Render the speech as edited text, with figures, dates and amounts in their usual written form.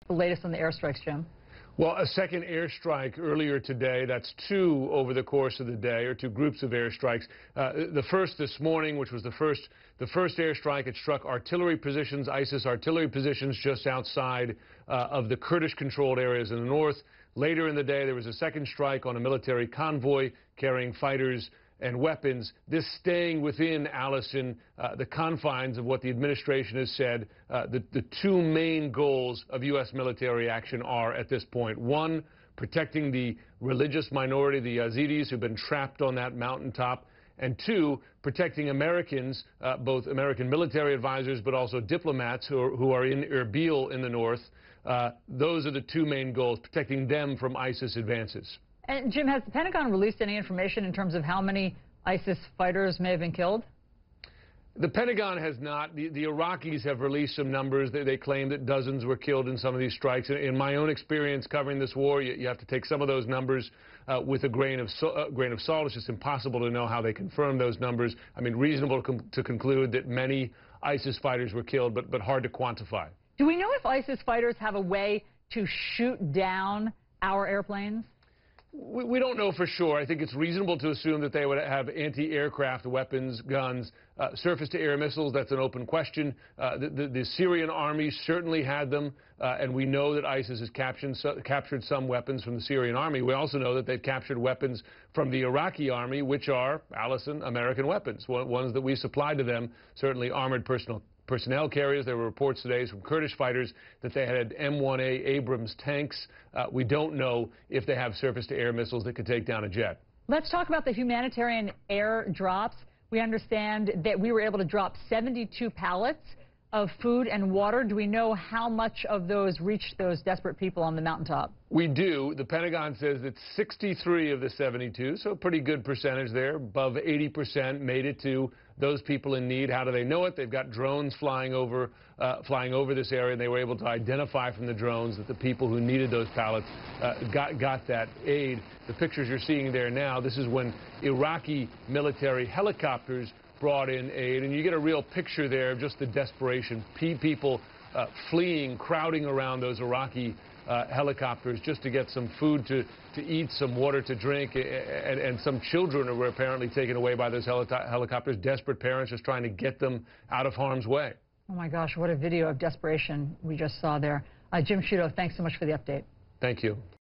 the latest on the airstrikes, Jim? Well, a second airstrike earlier today. That's two over the course of the day, or two groups of airstrikes. The first this morning, which was the first airstrike, it struck artillery positions, ISIS artillery positions just outside of the Kurdish-controlled areas in the north. Later in the day, there was a second strike on a military convoy carrying fighters and weapons, this staying within, Allison, the confines of what the administration has said the two main goals of U.S. military action are at this point. One, protecting the religious minority, the Yazidis, who've been trapped on that mountaintop. And two, protecting Americans, both American military advisors, but also diplomats who are in Erbil in the north. Those are the two main goals, protecting them from ISIS advances. And, Jim, has the Pentagon released any information in terms of how many ISIS fighters may have been killed? The Pentagon has not. The Iraqis have released some numbers. They claim that dozens were killed in some of these strikes. In my own experience covering this war, you have to take some of those numbers with a grain of salt. It's just impossible to know how they confirm those numbers. I mean, reasonable to conclude that many ISIS fighters were killed, but hard to quantify. Do we know if ISIS fighters have a way to shoot down our airplanes? We don't know for sure. I think it's reasonable to assume that they would have anti-aircraft weapons, guns, surface-to-air missiles. That's an open question. The Syrian army certainly had them, and we know that ISIS has captured some weapons from the Syrian army. We also know that they've captured weapons from the Iraqi army, which are, Allison, American weapons, ones that we supplied to them, certainly armored personnel carriers. There were reports today from Kurdish fighters that they had M1A Abrams tanks. We don't know if they have surface-to-air missiles that could take down a jet. Let's talk about the humanitarian air drops. We understand that we were able to drop 72 pallets of food and water. Do we know how much of those reached those desperate people on the mountaintop? We do. The Pentagon says that 63 of the 72, so a pretty good percentage there, above 80%, made it to those people in need. How do they know it? They've got drones flying over this area, and they were able to identify from the drones that the people who needed those pallets got that aid. The pictures you're seeing there now, this is when Iraqi military helicopters brought in aid, and you get a real picture there of just the desperation. People fleeing, crowding around those Iraqi helicopters just to get some food to eat, some water to drink, and some children were apparently taken away by those helicopters, desperate parents just trying to get them out of harm's way. Oh my gosh, what a video of desperation we just saw there. Jim Sciutto, thanks so much for the update. Thank you.